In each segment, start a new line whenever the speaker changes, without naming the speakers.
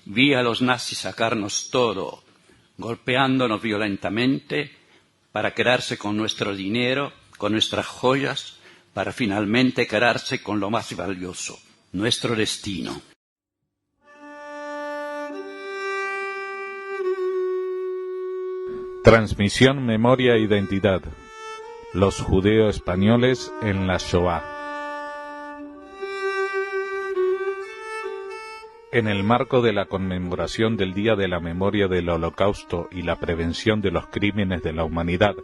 vi a los nazis sacarnos todo, golpeándonos violentamente para quedarse con nuestro dinero, con nuestras joyas, para finalmente quedarse con lo más valioso, nuestro destino.
Transmisión, memoria e identidad. Los judeo-españoles en la Shoah. En el marco de la conmemoración del Día de la Memoria del Holocausto y la prevención de los crímenes de la humanidad,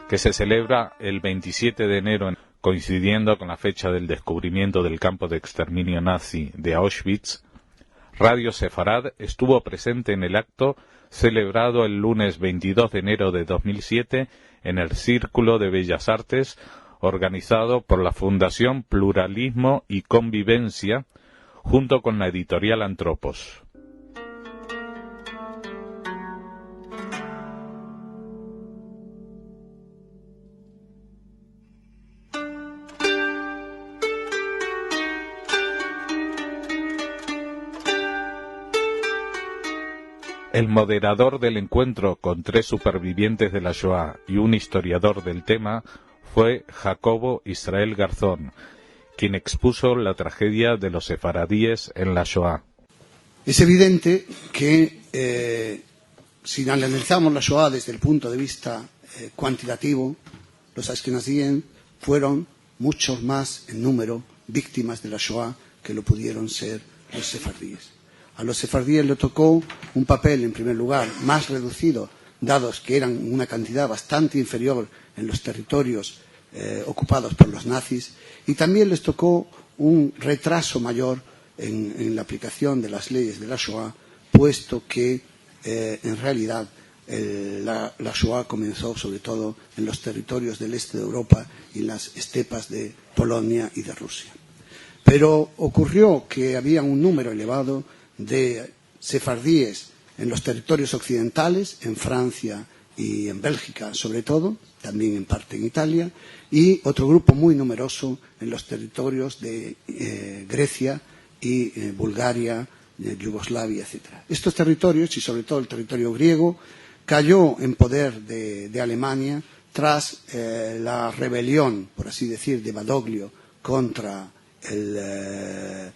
que se celebra el 27 de enero, coincidiendo con la fecha del descubrimiento del campo de exterminio nazi de Auschwitz, Radio Sefarad estuvo presente en el acto celebrado el lunes 22 de enero de 2007 en el Círculo de Bellas Artes, organizado por la Fundación Pluralismo y Convivencia, junto con la editorial Antropos. El moderador del encuentro con 3 supervivientes de la Shoah y un historiador del tema fue Jacobo Israel Garzón, quien expuso la tragedia de los sefaradíes en la Shoah.
Es evidente que si analizamos la Shoah desde el punto de vista cuantitativo, los ashkenazíes fueron muchos más en número víctimas de la Shoah que lo pudieron ser los sefardíes. A los sefardíes le tocó un papel, en primer lugar, más reducido, dados que eran una cantidad bastante inferior en los territorios ocupados por los nazis, y también les tocó un retraso mayor en la aplicación de las leyes de la Shoah, puesto que en realidad la Shoah comenzó sobre todo en los territorios del este de Europa y en las estepas de Polonia y de Rusia. Pero ocurrió que había un número elevado de sefardíes en los territorios occidentales, en Francia y en Bélgica sobre todo, también en parte en Italia, y otro grupo muy numeroso en los territorios de Grecia y Bulgaria, Yugoslavia, etc. Estos territorios, y sobre todo el territorio griego, cayó en poder de Alemania tras la rebelión, por así decir, de Badoglio contra el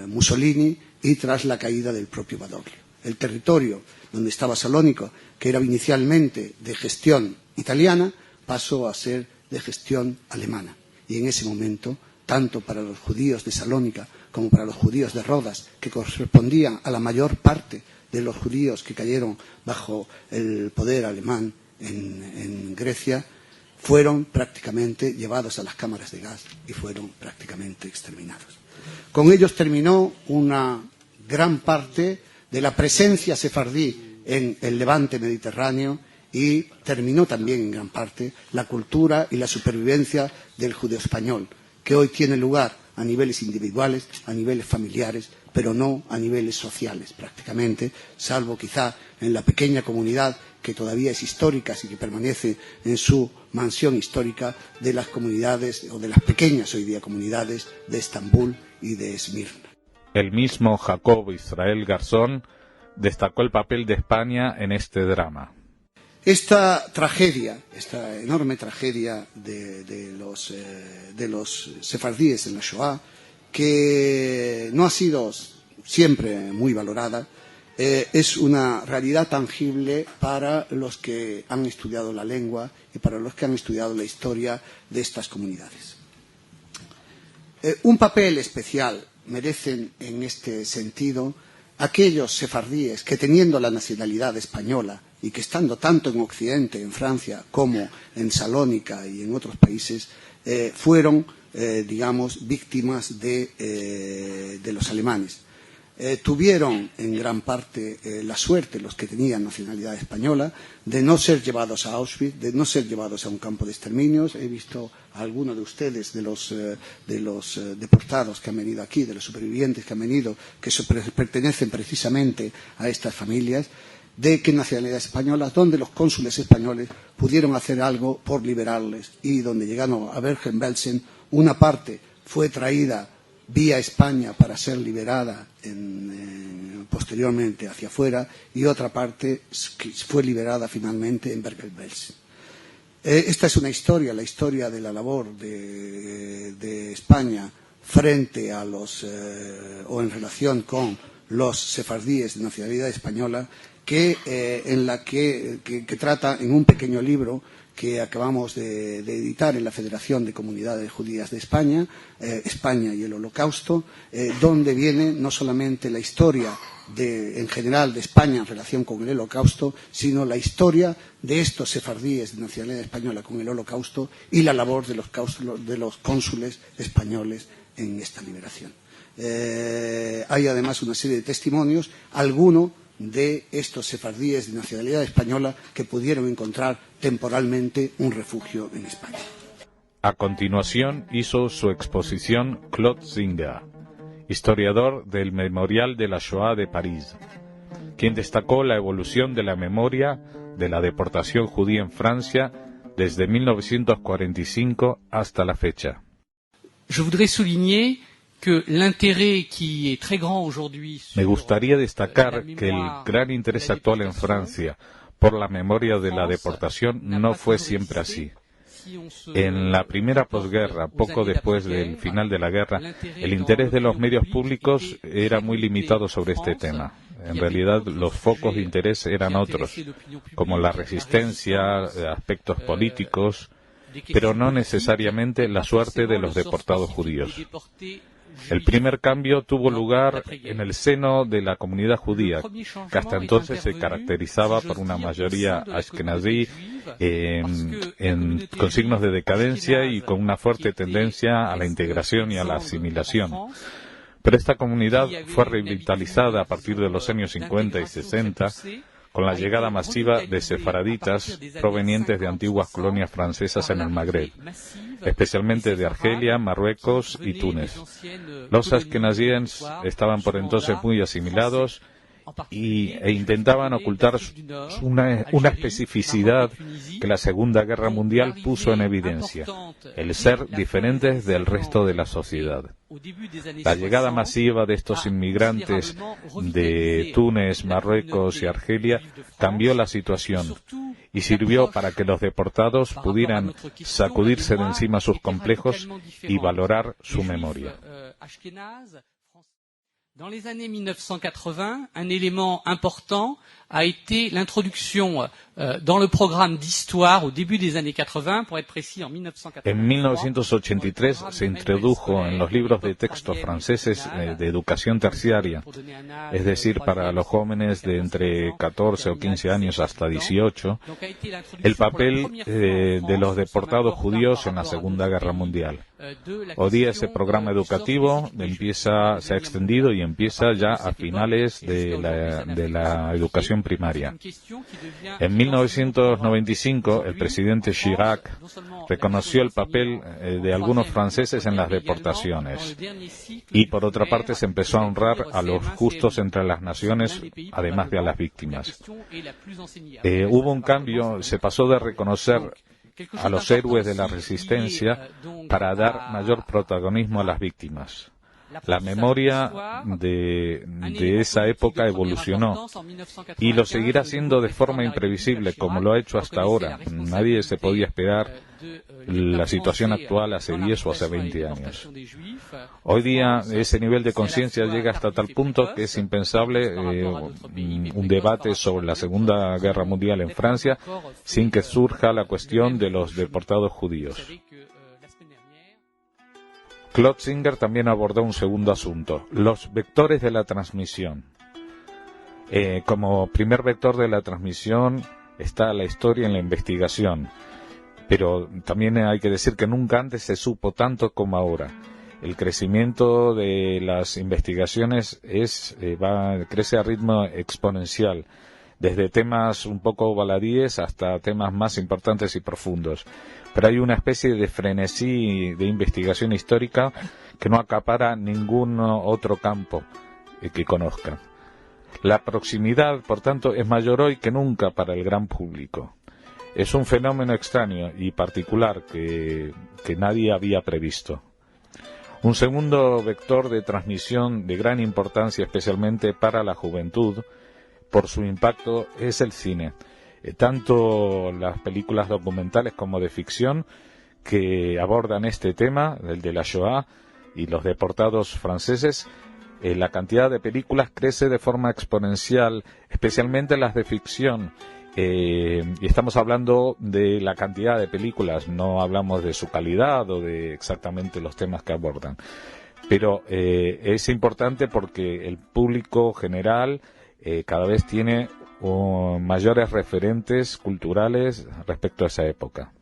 Mussolini y tras la caída del propio Badoglio. El territorio donde estaba Salónica, que era inicialmente de gestión italiana, pasó a ser de gestión alemana. Y en ese momento, tanto para los judíos de Salónica como para los judíos de Rodas, que correspondían a la mayor parte de los judíos que cayeron bajo el poder alemán en Grecia, fueron prácticamente llevados a las cámaras de gas y fueron prácticamente exterminados. Con ellos terminó una gran parte de la presencia sefardí en el levante mediterráneo y terminó también en gran parte la cultura y la supervivencia del judeo español, que hoy tiene lugar a niveles individuales, a niveles familiares, pero no a niveles sociales prácticamente, salvo quizá en la pequeña comunidad que todavía es histórica y que permanece en su mansión histórica de las comunidades, o de las pequeñas hoy día comunidades de Estambul y de Esmirna.
El mismo Jacobo Israel Garzón destacó el papel de España en este drama.
Esta tragedia, esta enorme tragedia de los sefardíes en la Shoah, que no ha sido siempre muy valorada, es una realidad tangible para los que han estudiado la lengua y para los que han estudiado la historia de estas comunidades. Un papel especial merecen en este sentido aquellos sefardíes que, teniendo la nacionalidad española y que estando tanto en Occidente, en Francia, como en Salónica y en otros países, fueron, víctimas de los alemanes. Tuvieron en gran parte la suerte, los que tenían nacionalidad española, de no ser llevados a Auschwitz, de no ser llevados a un campo de exterminios. He visto a algunos de ustedes, de los deportados que han venido aquí, de los supervivientes que han venido, que pertenecen precisamente a estas familias, de qué nacionalidad española, donde los cónsules españoles pudieron hacer algo por liberarles y donde llegaron a Bergen-Belsen, una parte fue traída vía España para ser liberada en posteriormente hacia afuera, y otra parte que fue liberada finalmente en Bergen-Belsen. Esta es una historia, la historia de la labor de España frente a los, o en relación con los sefardíes de nacionalidad española, en la que trata en un pequeño libro que acabamos de editar en la Federación de Comunidades Judías de España, España y el Holocausto, donde viene no solamente la historia en general de España en relación con el Holocausto, sino la historia de estos sefardíes de nacionalidad española con el Holocausto y la labor de los cónsules españoles en esta liberación. Hay además una serie de testimonios, algunos de estos sefardíes de nacionalidad española que pudieron encontrar temporalmente un refugio en España.
A continuación hizo su exposición Claude Singer, historiador del Memorial de la Shoah de París, quien destacó la evolución de la memoria de la deportación judía en Francia desde 1945 hasta la fecha.
Je voudrais souligner que l'intérêt qui est très grand aujourd'hui
Me gustaría destacar que el gran interés actual en Francia por la memoria de la deportación no fue siempre así. En la primera posguerra, poco después del final de la guerra, el interés de los medios públicos era muy limitado sobre este tema. En realidad, los focos de interés eran otros, como la resistencia, aspectos políticos, pero no necesariamente la suerte de los deportados judíos. El primer cambio tuvo lugar en el seno de la comunidad judía, que hasta entonces se caracterizaba por una mayoría ashkenazí con signos de decadencia y con una fuerte tendencia a la integración y a la asimilación. Pero esta comunidad fue revitalizada a partir de los años 50 y 60 con la llegada masiva de sefaraditas provenientes de antiguas colonias francesas en el Magreb, especialmente de Argelia, Marruecos y Túnez. Los ashkenazíes estaban por entonces muy asimilados e intentaban ocultar una especificidad que la Segunda Guerra Mundial puso en evidencia, el ser diferentes del resto de la sociedad. La llegada masiva de estos inmigrantes de Túnez, Marruecos y Argelia cambió la situación y sirvió para que los deportados pudieran sacudirse de encima sus complejos y valorar su memoria.
Dans les années 1980, un élément important a été l'introduction dans le programme d'histoire au début des années 80, pour être précis, en 1983.
En 1983 se introdujo en los libros de texto franceses de educación terciaria, es decir, para los jóvenes de entre 14 o 15 años hasta 18, el papel de los deportados judíos en la Segunda Guerra Mundial. Hoy día ese programa educativo se ha extendido y empieza ya a finales de la educación primaria. En 1995, el presidente Chirac reconoció el papel de algunos franceses en las deportaciones y, por otra parte, se empezó a honrar a los justos entre las naciones, además de a las víctimas. Hubo un cambio, se pasó de reconocer a los héroes de la resistencia para dar mayor protagonismo a las víctimas. La memoria de esa época evolucionó y lo seguirá haciendo de forma imprevisible, como lo ha hecho hasta ahora. Nadie se podía esperar la situación actual hace 10 o hace 20 años. Hoy día ese nivel de conciencia llega hasta tal punto que es impensable un debate sobre la Segunda Guerra Mundial en Francia sin que surja la cuestión de los deportados judíos. Claude Singer también abordó un segundo asunto, los vectores de la transmisión. Como primer vector de la transmisión está la historia en la investigación, pero también hay que decir que nunca antes se supo tanto como ahora. El crecimiento de las investigaciones crece a ritmo exponencial, desde temas un poco baladíes hasta temas más importantes y profundos. Pero hay una especie de frenesí de investigación histórica que no acapara ningún otro campo que conozca. La proximidad, por tanto, es mayor hoy que nunca para el gran público. Es un fenómeno extraño y particular que nadie había previsto. Un segundo vector de transmisión de gran importancia, especialmente para la juventud, por su impacto, es el cine. Tanto las películas documentales como de ficción que abordan este tema, el de la Shoah y los deportados franceses, la cantidad de películas crece de forma exponencial, especialmente las de ficción. Y estamos hablando de la cantidad de películas, no hablamos de su calidad o de exactamente los temas que abordan. Pero es importante porque el público general cada vez tiene mayores referentes culturales respecto a esa época.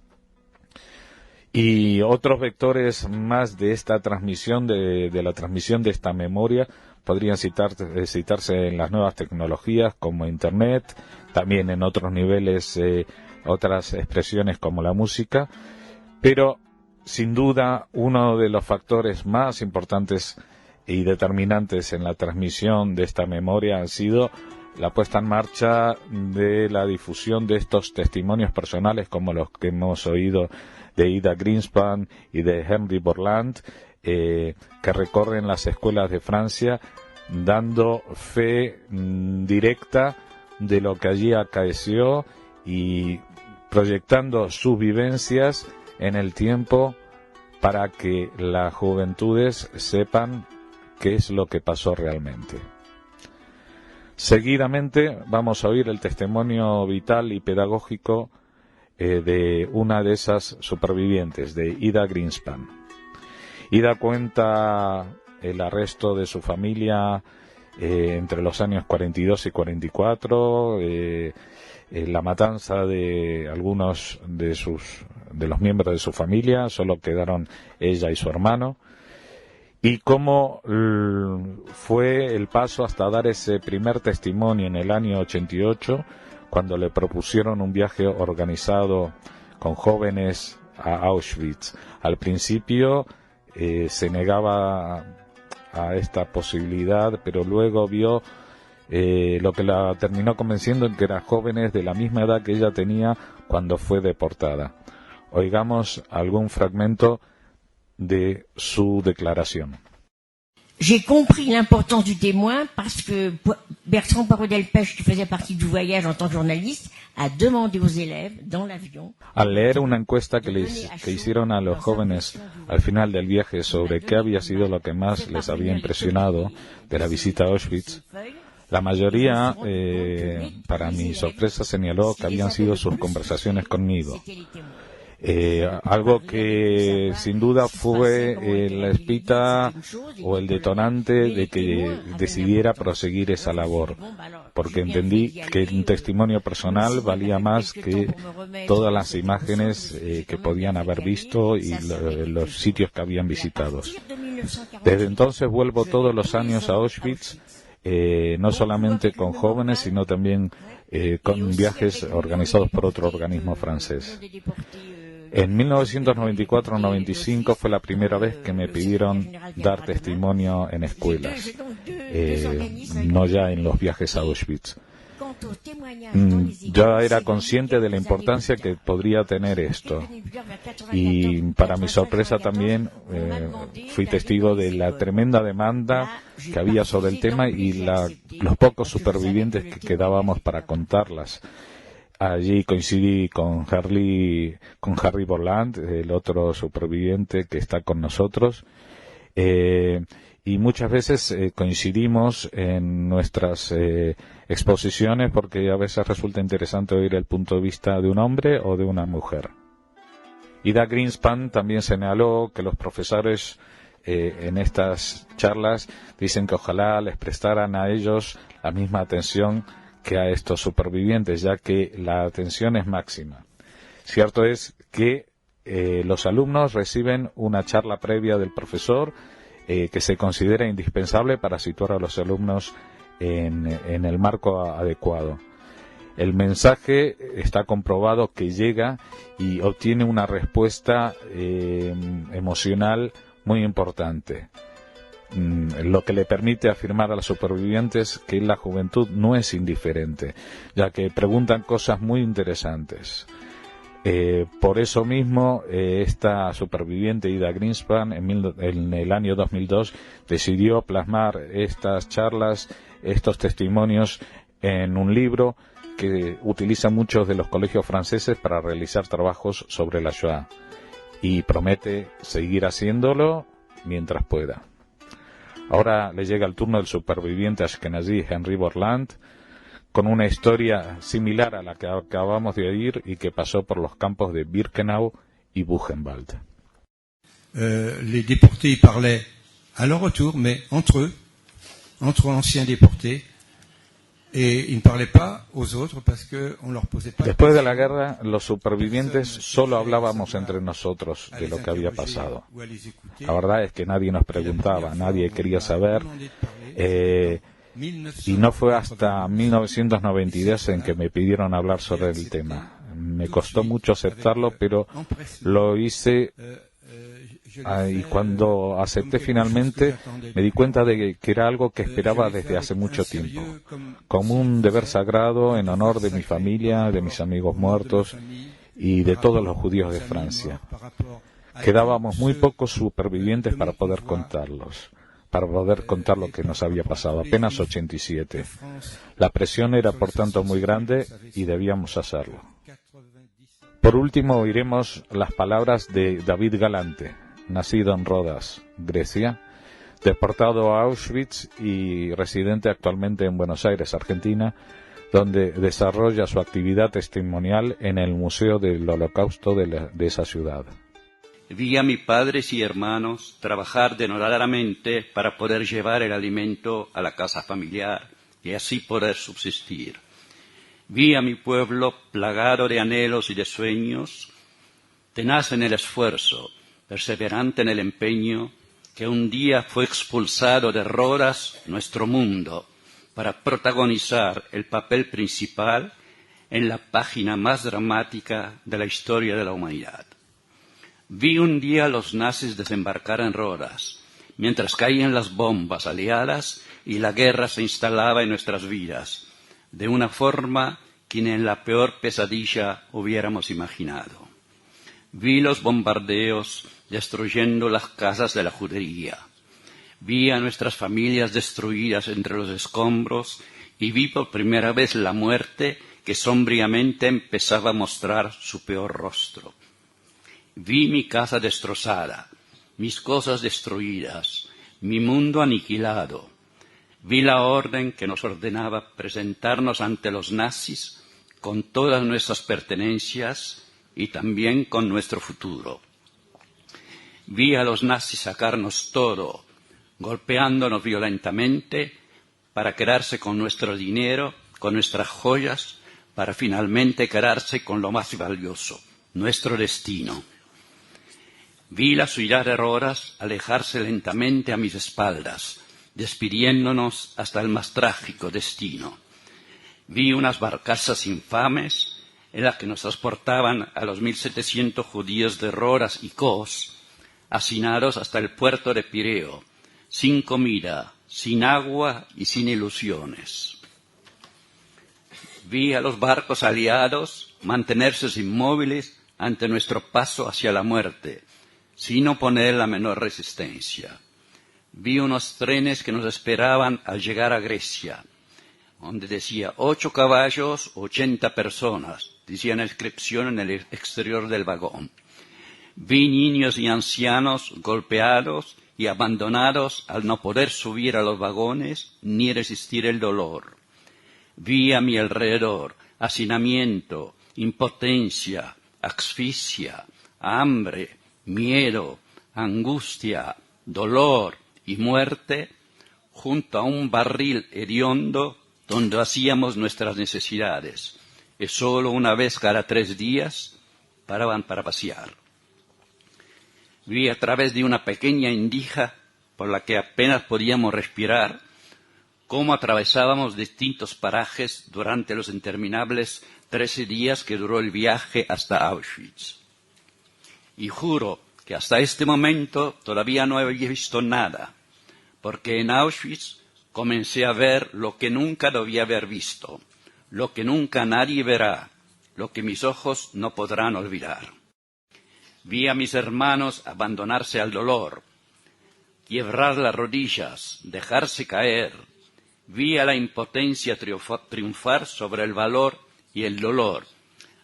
Y otros vectores más de esta transmisión, de la transmisión de esta memoria, podrían citarse en las nuevas tecnologías como Internet, también en otros niveles, otras expresiones como la música, pero sin duda uno de los factores más importantes y determinantes en la transmisión de esta memoria ha sido la puesta en marcha de la difusión de estos testimonios personales como los que hemos oído de Ida Greenspan y de Henry Borland, que recorren las escuelas de Francia dando fe directa de lo que allí acaeció y proyectando sus vivencias en el tiempo para que las juventudes sepan qué es lo que pasó realmente. Seguidamente vamos a oír el testimonio vital y pedagógico de una de esas supervivientes, de Ida Greenspan. Ida cuenta el arresto de su familia entre los años 42 y 44, la matanza de algunos de los miembros de su familia, solo quedaron ella y su hermano, y cómo fue el paso hasta dar ese primer testimonio en el año 88, cuando le propusieron un viaje organizado con jóvenes a Auschwitz. Al principio se negaba a esta posibilidad, pero luego vio lo que la terminó convenciendo en que eran jóvenes de la misma edad que ella tenía cuando fue deportada. Oigamos algún fragmento de su declaración.
J'ai compris l'importance du témoin parce que Bertrand Poirot-Delpech, qui faisait partie du voyage en tant que journaliste, a demandé aux élèves dans l'avion.
Al leer una encuesta que hicieron a los jóvenes al final del viaje sobre qué había sido lo que más les había impresionado de la visita a Auschwitz, la mayoría, para mi sorpresa, señaló que habían sido sus conversaciones conmigo. Algo que sin duda fue la espita o el detonante de que decidiera proseguir esa labor, porque entendí que un testimonio personal valía más que todas las imágenes que podían haber visto y los sitios que habían visitado. Desde entonces vuelvo todos los años a Auschwitz, no solamente con jóvenes, sino también con viajes organizados por otro organismo francés. En 1994-95 fue la primera vez que me pidieron dar testimonio en escuelas, no ya en los viajes a Auschwitz. Yo era consciente de la importancia que podría tener esto y para mi sorpresa también fui testigo de la tremenda demanda que había sobre el tema y los pocos supervivientes que quedábamos para contarlas. Allí coincidí con Harry Borland, el otro superviviente que está con nosotros, y muchas veces coincidimos en nuestras exposiciones porque a veces resulta interesante oír el punto de vista de un hombre o de una mujer. Ida Greenspan también señaló que los profesores en estas charlas dicen que ojalá les prestaran a ellos la misma atención que a estos supervivientes, ya que la atención es máxima. Cierto es que los alumnos reciben una charla previa del profesor que se considera indispensable para situar a los alumnos en el marco adecuado. El mensaje está comprobado que llega y obtiene una respuesta emocional muy importante, lo que le permite afirmar a los supervivientes que la juventud no es indiferente, ya que preguntan cosas muy interesantes. Por eso mismo, esta superviviente Ida Greenspan en el año 2002 decidió plasmar estas charlas, estos testimonios en un libro que utiliza muchos de los colegios franceses para realizar trabajos sobre la Shoah, y promete seguir haciéndolo mientras pueda. Ahora le llega el turno del superviviente ashkenazí Henry Borland, con una historia similar a la que acabamos de oír y que pasó por los campos de Birkenau y Buchenwald.
Les déportés parlaient à leur retour, mais entre eux, entre anciens déportés, et ils ne parlaient pas aux autres parce que on leur posait pas.
Después de la guerra, los supervivientes solo hablábamos entre nosotros de lo que había pasado. La verdad es que nadie nos preguntaba, nadie quería saber. Y no fue hasta 1992 en que me pidieron hablar sobre el tema. Me costó mucho aceptarlo, pero lo hice, y cuando acepté finalmente me di cuenta de que era algo que esperaba desde hace mucho tiempo, como un deber sagrado en honor de mi familia, de mis amigos muertos y de todos los judíos de Francia. Quedábamos muy pocos supervivientes para poder contar lo que nos había pasado, apenas 87. La presión era por tanto muy grande y debíamos hacerlo. Por último oiremos las palabras de David Galante, nacido en Rodas, Grecia, deportado a Auschwitz y residente actualmente en Buenos Aires, Argentina, donde desarrolla su actividad testimonial en el Museo del Holocausto de esa ciudad.
Vi a mis padres y hermanos trabajar denodadamente para poder llevar el alimento a la casa familiar y así poder subsistir. Vi a mi pueblo plagado de anhelos y de sueños, tenaz en el esfuerzo, perseverante en el empeño, que un día fue expulsado de Rodas, nuestro mundo, para protagonizar el papel principal en la página más dramática de la historia de la humanidad. Vi un día a los nazis desembarcar en Rodas, mientras caían las bombas aliadas y la guerra se instalaba en nuestras vidas, de una forma que ni en la peor pesadilla hubiéramos imaginado. Vi los bombardeos destruyendo las casas de la judería. Vi a nuestras familias destruidas entre los escombros y vi por primera vez la muerte que sombríamente empezaba a mostrar su peor rostro. Vi mi casa destrozada, mis cosas destruidas, mi mundo aniquilado. Vi la orden que nos ordenaba presentarnos ante los nazis con todas nuestras pertenencias y también con nuestro futuro. Vi a los nazis sacarnos todo, golpeándonos violentamente para quedarse con nuestro dinero, con nuestras joyas, para finalmente quedarse con lo más valioso, nuestro destino. Vi la ciudad de Rodas alejarse lentamente a mis espaldas, despidiéndonos hasta el más trágico destino. Vi unas barcazas infames en las que nos transportaban a los 1.700 judíos de Rodas y Kos, hacinados hasta el puerto de Pireo, sin comida, sin agua y sin ilusiones. Vi a los barcos aliados mantenerse inmóviles ante nuestro paso hacia la muerte, sin oponer la menor resistencia. Vi unos trenes que nos esperaban al llegar a Grecia, donde decía 8 caballos, 80 personas, decía la inscripción en el exterior del vagón. Vi niños y ancianos golpeados y abandonados al no poder subir a los vagones ni resistir el dolor. Vi a mi alrededor hacinamiento, impotencia, asfixia, hambre, miedo, angustia, dolor y muerte, junto a un barril hediondo donde hacíamos nuestras necesidades, y solo una vez cada 3 días paraban para pasear. Vi a través de una pequeña endija por la que apenas podíamos respirar, cómo atravesábamos distintos parajes durante los interminables 13 días que duró el viaje hasta Auschwitz. Y juro que hasta este momento todavía no había visto nada, porque en Auschwitz comencé a ver lo que nunca debía haber visto, lo que nunca nadie verá, lo que mis ojos no podrán olvidar. Vi a mis hermanos abandonarse al dolor, quiebrar las rodillas, dejarse caer. Vi a la impotencia triunfar sobre el valor y el dolor,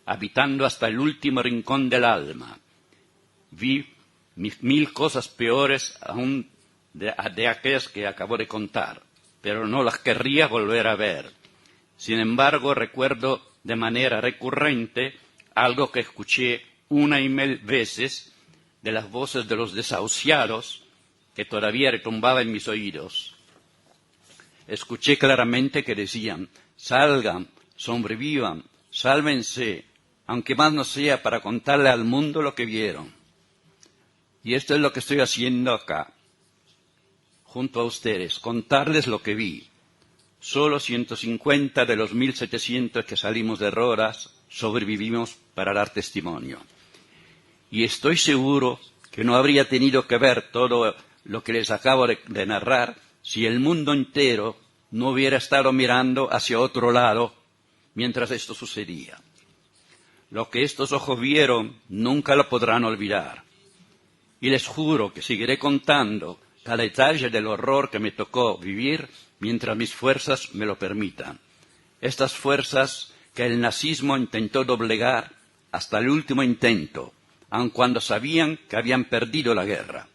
habitando hasta el último rincón del alma. Vi 1000 cosas peores aún de aquellas que acabo de contar, pero no las querría volver a ver. Sin embargo, recuerdo de manera recurrente algo que escuché 1 y 1000 veces de las voces de los desahuciados que todavía retumbaba en mis oídos. Escuché claramente que decían: salgan, sobrevivan, sálvense, aunque más no sea para contarle al mundo lo que vieron. Y esto es lo que estoy haciendo acá, junto a ustedes, contarles lo que vi. Solo 150 de los 1700 que salimos de Rodas sobrevivimos para dar testimonio. Y estoy seguro que no habría tenido que ver todo lo que les acabo de narrar si el mundo entero no hubiera estado mirando hacia otro lado mientras esto sucedía. Lo que estos ojos vieron nunca lo podrán olvidar. Y les juro que seguiré contando cada detalle del horror que me tocó vivir mientras mis fuerzas me lo permitan. Estas fuerzas que el nazismo intentó doblegar hasta el último intento, aun cuando sabían que habían perdido la guerra.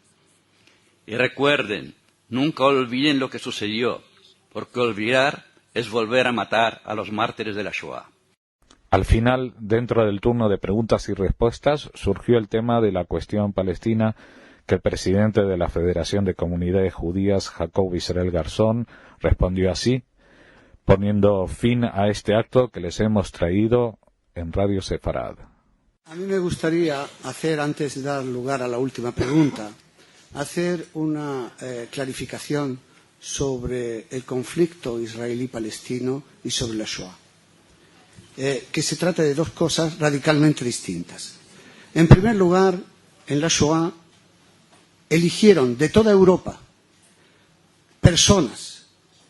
Y recuerden, nunca olviden lo que sucedió, porque olvidar es volver a matar a los mártires de la Shoah.
Al final, dentro del turno de preguntas y respuestas, surgió el tema de la cuestión palestina, que el presidente de la Federación de Comunidades Judías, Jacob Israel Garzón, respondió así, poniendo fin a este acto que les hemos traído en Radio Sefarad.
A mí me gustaría hacer, antes de dar lugar a la última pregunta, hacer una clarificación sobre el conflicto israelí-palestino y sobre la Shoah. Que se trata de dos cosas radicalmente distintas. En primer lugar, en la Shoah eligieron de toda Europa personas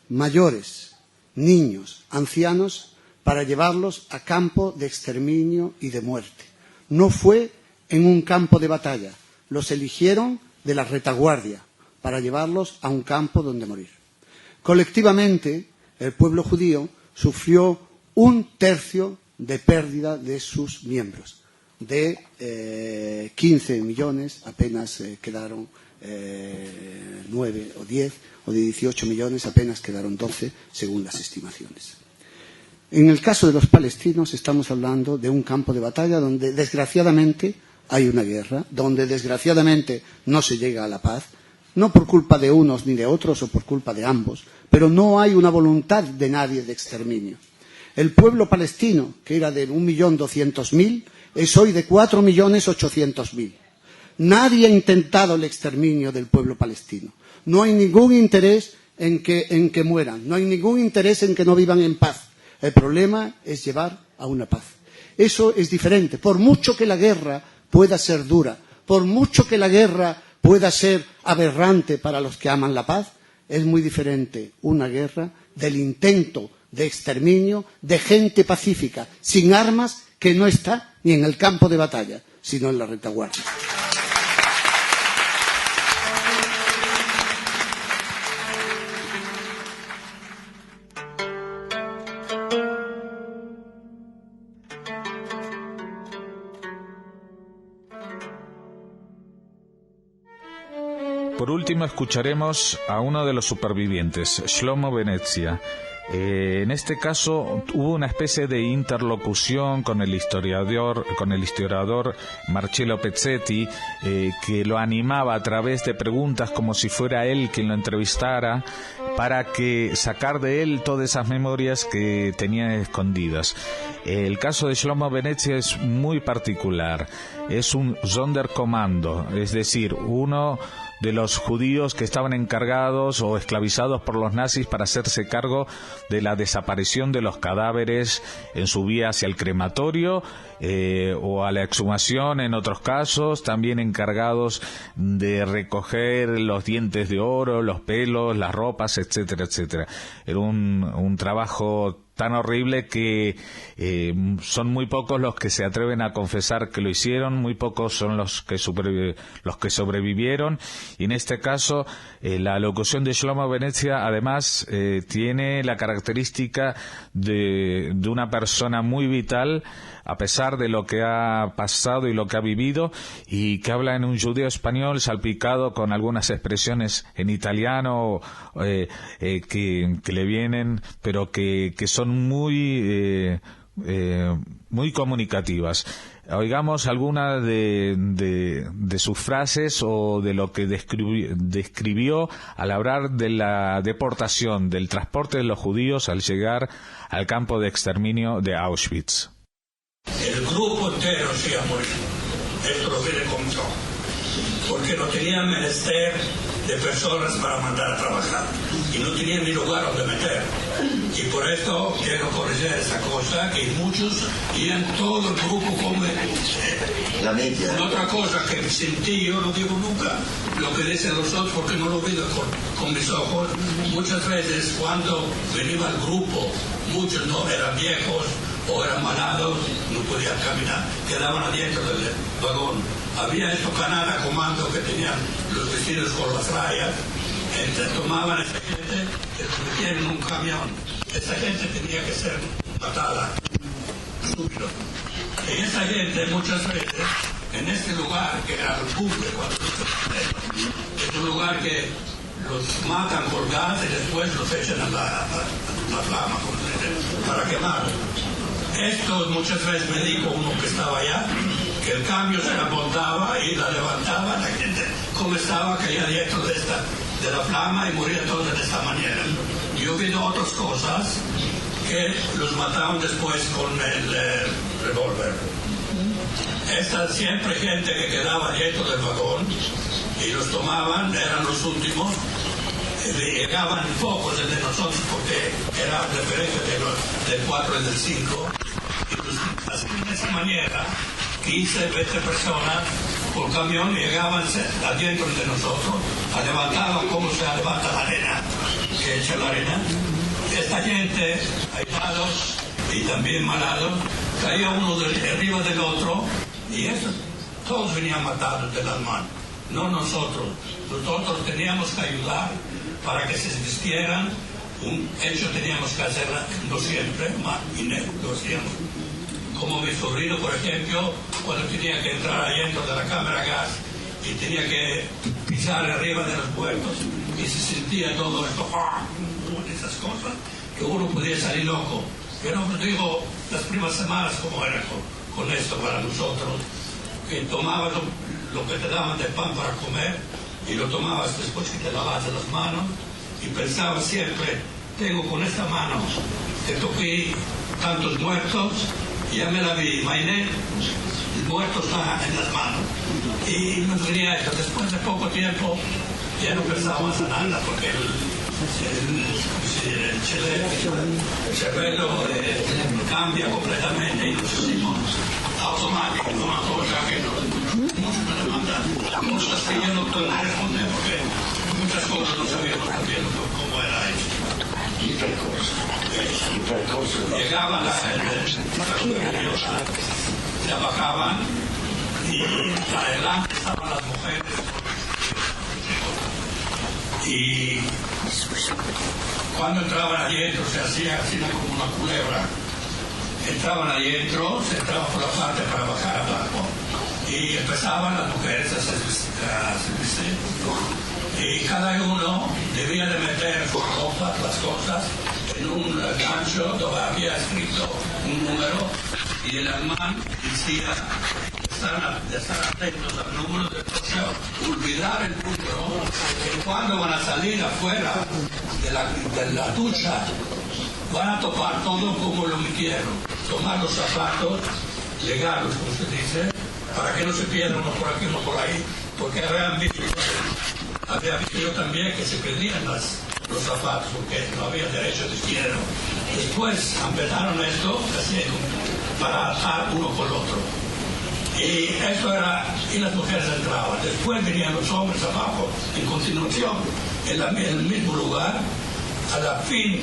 mayores, niños, ancianos, para llevarlos a campo de exterminio y de muerte. No fue en un campo de batalla, los eligieron de la retaguardia para llevarlos a un campo donde morir. Colectivamente, el pueblo judío sufrió 1/3 de pérdida de sus miembros. De 15 millones apenas quedaron 9 o 10, o de 18 millones apenas quedaron 12, según las estimaciones. En el caso de los palestinos estamos hablando de un campo de batalla donde desgraciadamente hay una guerra, donde desgraciadamente no se llega a la paz, no por culpa de unos ni de otros o por culpa de ambos, pero no hay una voluntad de nadie de exterminio. El pueblo palestino, que era de 1.200.000, es hoy de 4.800.000. Nadie ha intentado el exterminio del pueblo palestino. No hay ningún interés en que mueran, no hay ningún interés en que no vivan en paz. El problema es llevar a una paz. Eso es diferente. Por mucho que la guerra pueda ser dura, por mucho que la guerra pueda ser aberrante para los que aman la paz, es muy diferente una guerra del intento de exterminio de gente pacífica, sin armas, que no está ni en el campo de batalla, sino en la retaguardia.
Por último, escucharemos a uno de los supervivientes, Shlomo Venezia. En este caso hubo una especie de interlocución con el historiador Marcello Pezzetti, que lo animaba a través de preguntas como si fuera él quien lo entrevistara, para que sacar de él todas esas memorias que tenía escondidas. El caso de Shlomo Venezia es muy particular. Es un Sonderkommando, es decir, uno de los judíos que estaban encargados o esclavizados por los nazis para hacerse cargo de la desaparición de los cadáveres en su vía hacia el crematorio o a la exhumación en otros casos, también encargados de recoger los dientes de oro, los pelos, las ropas, etcétera, etcétera. Era un trabajo tan horrible que son muy pocos los que se atreven a confesar que lo hicieron, muy pocos son los que sobrevivieron, y en este caso la locución de Shlomo Venezia además tiene la característica de una persona muy vital a pesar de lo que ha pasado y lo que ha vivido, y que habla en un judío español salpicado con algunas expresiones en italiano que le vienen, pero que son muy comunicativas. Oigamos alguna de sus frases o de lo que describió al hablar de la deportación, del transporte de los judíos al llegar al campo de exterminio de Auschwitz.
El grupo entero se iba a morir. Esto lo que le contó. Porque no tenían menester de personas para mandar a trabajar. Y no tenían ni lugar donde meter. Y por esto quiero corregir esa cosa, que muchos iban todo el grupo como la media. Otra cosa que sentí, yo no digo nunca lo que dicen los otros porque no lo veo con mis ojos. Muchas veces cuando venía el grupo, muchos no eran viejos o eran malados, no podían caminar, quedaban adentro del vagón. Había estos canales a comando que tenían los vestidos con las rayas, tomaban a esta gente que se metían en un camión. Esa gente tenía que ser matada, súbito. Y esa gente muchas veces, en este lugar que era el buque, es un lugar que los matan por gas y después los echan a la flama para quemar. Esto muchas veces me dijo uno que estaba allá, que el cambio se la montaba y la levantaba, la gente como estaba, caía dentro de la flama y moría todos de esta manera. Yo he visto otras cosas que los mataban después con el revólver. Esta siempre gente que quedaba dentro del vagón y los tomaban, eran los últimos. Llegaban pocos de nosotros porque era la diferencia del 4 y del 5. Y así de esa manera, 15, 20 personas por camión llegaban adentro de nosotros, levantaban como se levanta la arena, que echa la arena. Esta gente, aislados y también malados, caía uno arriba del otro, y eso, todos venían matados de las manos, no nosotros. Nosotros teníamos que ayudar para que se vistieran. Un hecho teníamos que hacer, no siempre, lo hacíamos. Como mi sobrino, por ejemplo, cuando tenía que entrar adentro de la cámara gas y tenía que pisar arriba de los muertos y se sentía todo esto, esas cosas, que uno podía salir loco. Pero os digo, las primeras semanas como era con esto para nosotros, que tomabas lo que te daban de pan para comer y lo tomabas después que te lavabas las manos y pensabas siempre, tengo con esta mano que toqué tantos muertos, ya me la vi, imagínate, el muerto está en las manos. Y no tenía esto. Después de poco tiempo ya no pensábamos en nada porque el cerebro cambia completamente y nos hicimos automáticos, una cosa que nos demanda cosas que yo no puedo responder porque muchas cosas no sabíamos también cómo era hecho. Llegaban la bajaban y adelante estaban las mujeres y cuando entraban adentro se hacía así como una culebra. Entraban adentro, se entraban por la parte para bajar abajo y empezaban las mujeres a hacer vestir. Y cada uno debía de meter sus ropas, las cosas, en un gancho donde había escrito un número y el alemán decía estar atentos al número de coche, olvidar el número, que cuando van a salir afuera de la ducha van a topar todo como lo metieron, tomar los zapatos, legarlos, como se dice, para que no se pierdan uno por aquí, uno por ahí, porque había visto yo también que se perdían los zapatos porque no había derecho de izquierdo. Después empezaron esto así, para atar uno con el otro. Y eso era, y las mujeres entraban. Después venían los hombres abajo, en continuación, en el mismo lugar. A la fin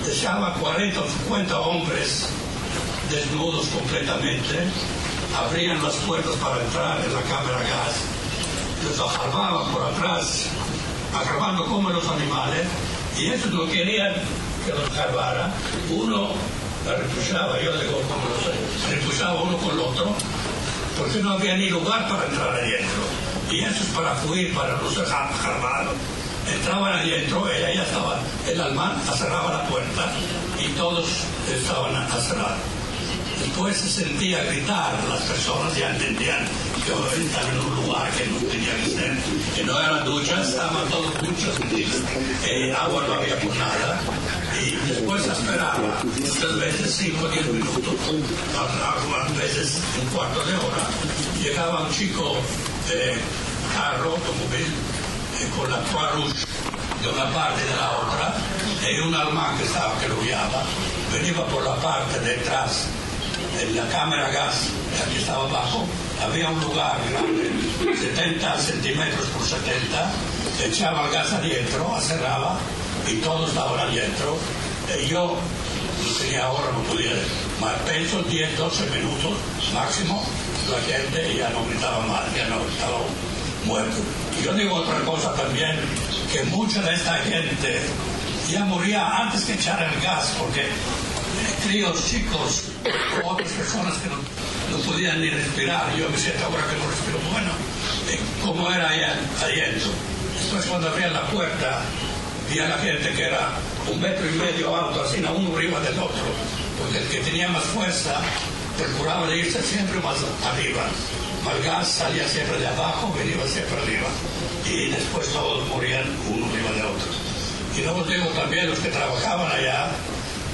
dejaba 40 o 50 hombres desnudos completamente, abrían las puertas para entrar en la cámara gas, los agarraban por atrás, agarrando como los animales, y ellos no querían que los agarrara. Uno la repuchaba, yo digo como los repuchaba uno con el otro, porque no había ni lugar para entrar adentro. Y eso es para huir, para no ser agarrados. Entraban adentro, ella ya estaba, el alemán cerraba la puerta y todos estaban a cerrar. Después se sentía gritar, las personas ya entendían que estaban en un lugar que no tenía que ser, que no eran duchas, estaban todos duchas, agua no había por nada, y después se esperaba, muchas veces 5 o 10 minutos, algunas veces un cuarto de hora, llegaba un chico carro, automóvil, con la Croix Rouge de una parte y de la otra, y un alemán que lo guiaba, venía por la parte de atrás. En la cámara gas, que estaba abajo, había un lugar grande, 70 centímetros por 70, echaba el gas adentro, cerraba, y todos estaban adentro. Yo no tenía ahora, no podía, más pienso 10, 12 minutos máximo, la gente ya no gritaba más, ya no estaba muerto. Y yo digo otra cosa también, que mucha de esta gente ya moría antes que echar el gas, porque críos chicos o otras personas que no podían ni respirar. Yo me siento ahora que no respiro bueno. ¿Cómo era allá adentro? Después cuando abrían la puerta, vi a la gente que era 1,5 metros alto, así uno arriba del otro, porque el que tenía más fuerza procuraba de irse siempre más arriba. El gas salía siempre de abajo, venía siempre arriba, y después todos morían uno arriba de otro. Y luego digo también los que trabajaban allá,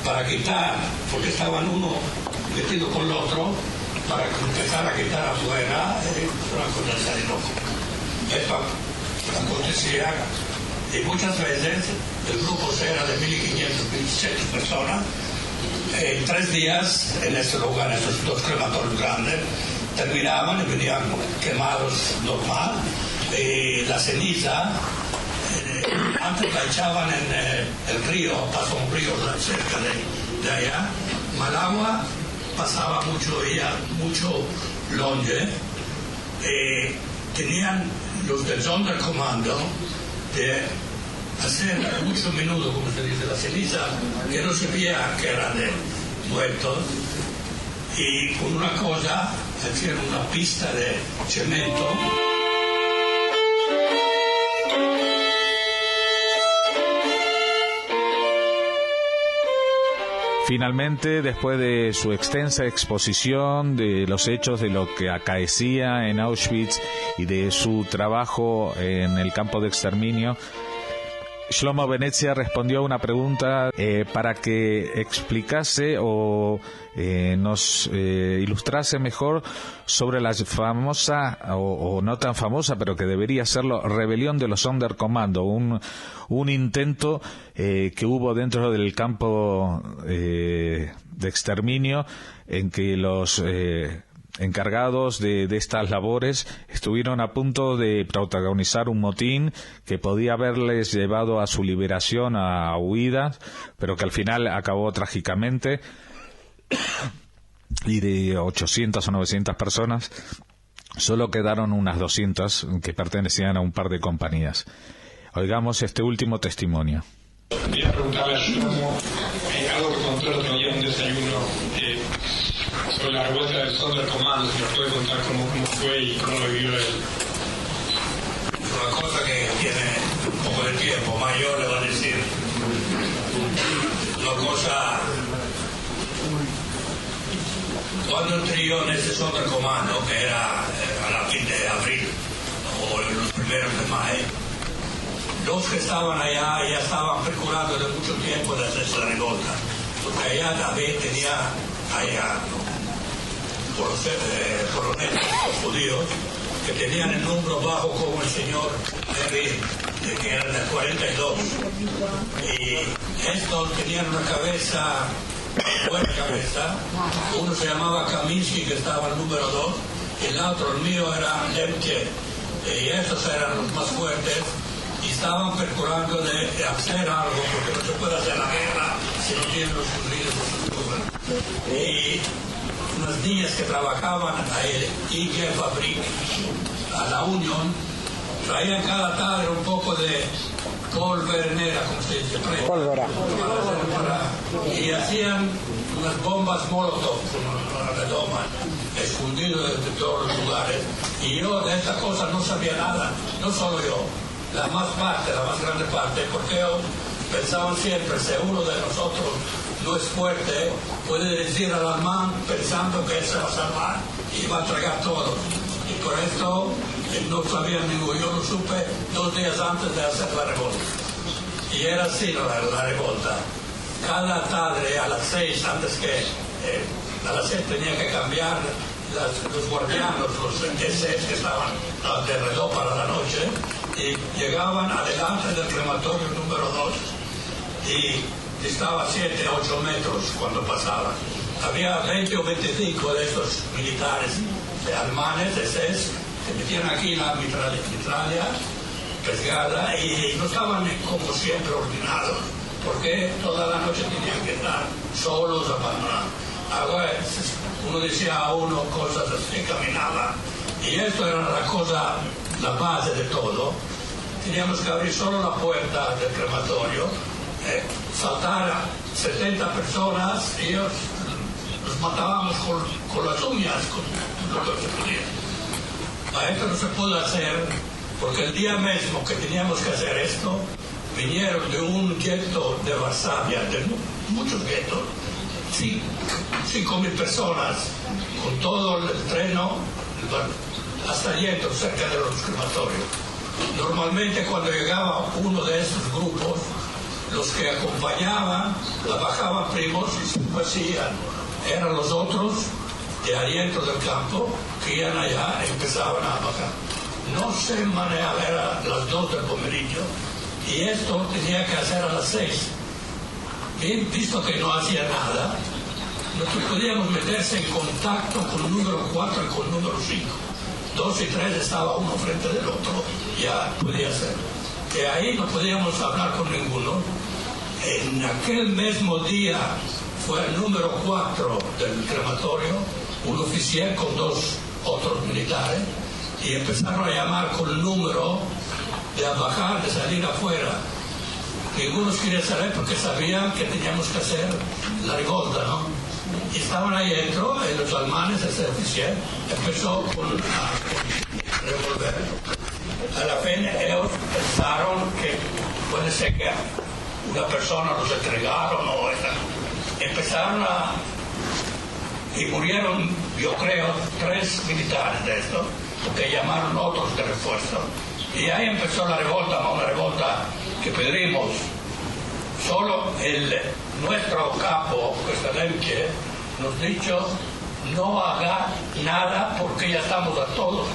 para quitar, porque estaban uno metido con el otro, para empezar a quitar afuera, una cosa de loco. Esto acontecía, y muchas veces el grupo era de 1.500, 1.600 personas. En 3 días, en ese lugar, en esos 2 crematorios grandes, terminaban y venían quemados normal, y la ceniza antes la echaban en el río, pasó un río cerca de allá, el agua pasaba mucho longe, tenían los del Sonderkommando de hacer mucho menudo, como se dice, la ceniza, que no se veía que eran de muertos, y con una cosa, hacían una pista de cemento.
Finalmente, después de su extensa exposición de los hechos de lo que acaecía en Auschwitz y de su trabajo en el campo de exterminio, Shlomo Venezia respondió a una pregunta para que explicase o nos ilustrase mejor sobre la famosa, o no tan famosa, pero que debería serlo, rebelión de los Sonderkommando, un intento que hubo dentro del campo de exterminio en que los encargados de estas labores estuvieron a punto de protagonizar un motín que podía haberles llevado a su liberación, a huidas, pero que al final acabó trágicamente, y de 800 o 900 personas solo quedaron unas 200 que pertenecían a un par de compañías. Oigamos este último testimonio.
Quería preguntarle a Shlomo algo que contó el otro día en un desayuno sobre la revuelta del Sonderkommando, si nos puede contar cómo fue y cómo lo vivió él.
Una cosa que tiene un poco de tiempo, mayor le va a decir. Una cosa, cuando entré yo en ese Sonderkommando, que era a la fin de abril o en los primeros de mayo, los que estaban allá ya estaban procurando de mucho tiempo de hacerse la revolta, porque allá David tenía allá coroneles judíos que tenían el número bajo como el señor David, que eran de 42, y estos tenían una cabeza, buena cabeza. Uno se llamaba Kaminsky, que estaba el número 2, y el otro, el mío, era Lemke, y estos eran los más fuertes, y estaban procurando de hacer algo, porque no se puede hacer la guerra si no tienen los fusiles de Setúbal. Y unas niñas que trabajaban a el IG Fabrik, a la Unión, traían cada tarde un poco de polvernera, como se dice,
pólvora,
y hacían unas bombas Molotov, una redoma, escondido de todos los lugares. Y yo de esta cosa no sabía nada, no solo yo, la más grande parte, porque ellos pensaban siempre, si uno de nosotros no es fuerte, puede decir al alemán pensando que él se va a salvar y va a tragar todo. Y por esto no sabía ninguno, yo lo supe 2 días antes de hacer la revolta. Y era así la revolta. Cada tarde a las 6, antes que a las 6 tenía que cambiar los guardianos, los SS que estaban de reloj para la noche, y llegaban adelante del crematorio número 2 y estaba a 7, 8 metros cuando pasaban. Había 20 o 25 de estos militares alemanes, SS, que metían aquí la mitralla pescada y no estaban como siempre ordenados, porque toda la noche tenían que estar solos, abandonados. Ahora uno decía a uno cosas así, caminaba, y esto era la cosa, la base de todo. Teníamos que abrir solo la puerta del crematorio, saltar a 70 personas y los matábamos con las uñas, con lo que se podía. A esto no se pudo hacer, porque el día mismo que teníamos que hacer esto, vinieron de un gueto de Varsavia, de muchos guetos, 5.000 personas, con todo el treno, hasta dentro, cerca de los crematorios. Normalmente cuando llegaba uno de esos grupos, los que acompañaban, la bajaban primos y se vacían. Eran los otros de adentro del campo que iban allá y empezaban a bajar. No se manejaba, era las 2 del pomeriggio, y esto tenía que hacer a las 6. Bien, visto que no hacía nada, nosotros podíamos meterse en contacto con el número 4 y con el número 5. 2 y 3 estaba uno frente del otro, ya podía ser. De ahí no podíamos hablar con ninguno. En aquel mismo día fue el número 4 del crematorio, un oficial con 2 otros militares, y empezaron a llamar con el número de bajar, de salir afuera. Ninguno quería salir porque sabían que teníamos que hacer la revolta, ¿no? Y estaban ahí dentro, y los alemanes, ese oficial, empezó con revolver. A la fin ellos pensaron que puede ser que una persona los entregaron o empezaron y murieron, yo creo, 3 militares de esto, porque llamaron otros de refuerzo. Y ahí empezó la revolta, una revolta que pedimos. Solo nuestro capo, Kostalemke, nos dicho, no haga nada porque ya estamos a todos.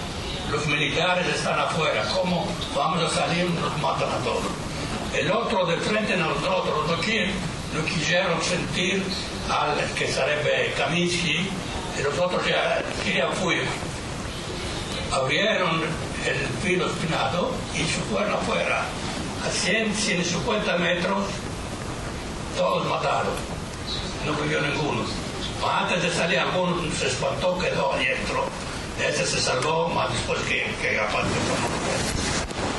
Los militares están afuera. ¿Cómo vamos a salir? Nos matan a todos. El otro de frente a nosotros no quisieron sentir al que sarebbe Kaminsky, y los otros ya querían fuir. Abrieron el filo espinado y se fueron afuera. A 100, 150 metros, todos mataron. No vivió ninguno. Antes de salir, alguno se espantó, quedó adentro. Ese se salvó, más después que aparte.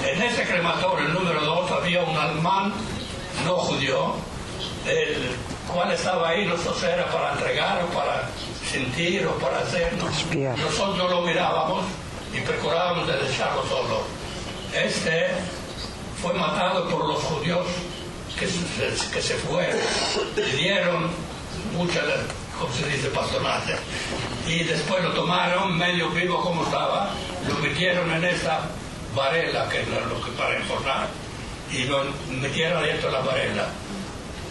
En ese crematorio, el número 2, había un alemán no judío, el cual estaba ahí, nosotros era para entregar o para sentir o para hacer. Nosotros lo mirábamos y procurábamos de dejarlo solo. Este fue matado por los judíos que se fueron. Le dieron mucha, como se dice, pastonaje. Y después lo tomaron medio vivo como estaba, lo metieron en esta varela, que es lo que para informar, y lo metieron dentro de la varela.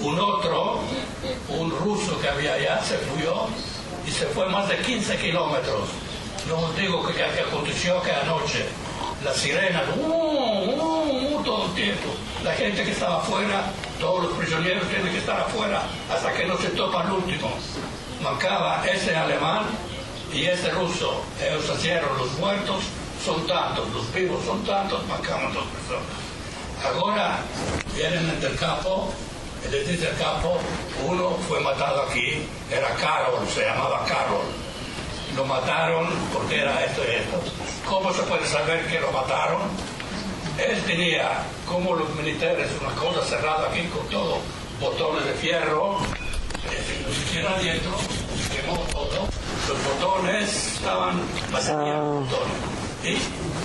Un ruso que había allá, se fuyó y se fue más de 15 kilómetros. No os digo que aconteció que anoche las sirenas, todo el tiempo. La gente que estaba afuera, todos los prisioneros tienen que estar afuera hasta que no se topa el último. Mancaba ese alemán y ese ruso. Ellos hicieron los muertos, son tantos, los vivos son tantos, mancaban 2 personas. Ahora vienen del campo Y le dice el capo, uno fue matado aquí, era Carol, se llamaba Carol. Lo mataron porque era esto y esto. ¿Cómo se puede saber que lo mataron? Él tenía, como los militares, una cosa cerrada aquí con todo, botones de fierro, lo hicieron adentro, quemó todo, los botones estaban vacíos, y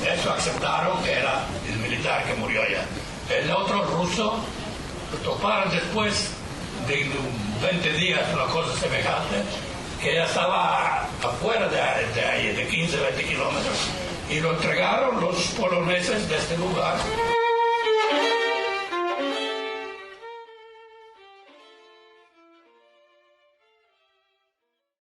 eso aceptaron que era el militar que murió allá. El otro ruso lo toparon después de 20 días, una cosa semejante, que ya estaba afuera de ahí, de 15, 20 kilómetros, y lo entregaron los poloneses de este lugar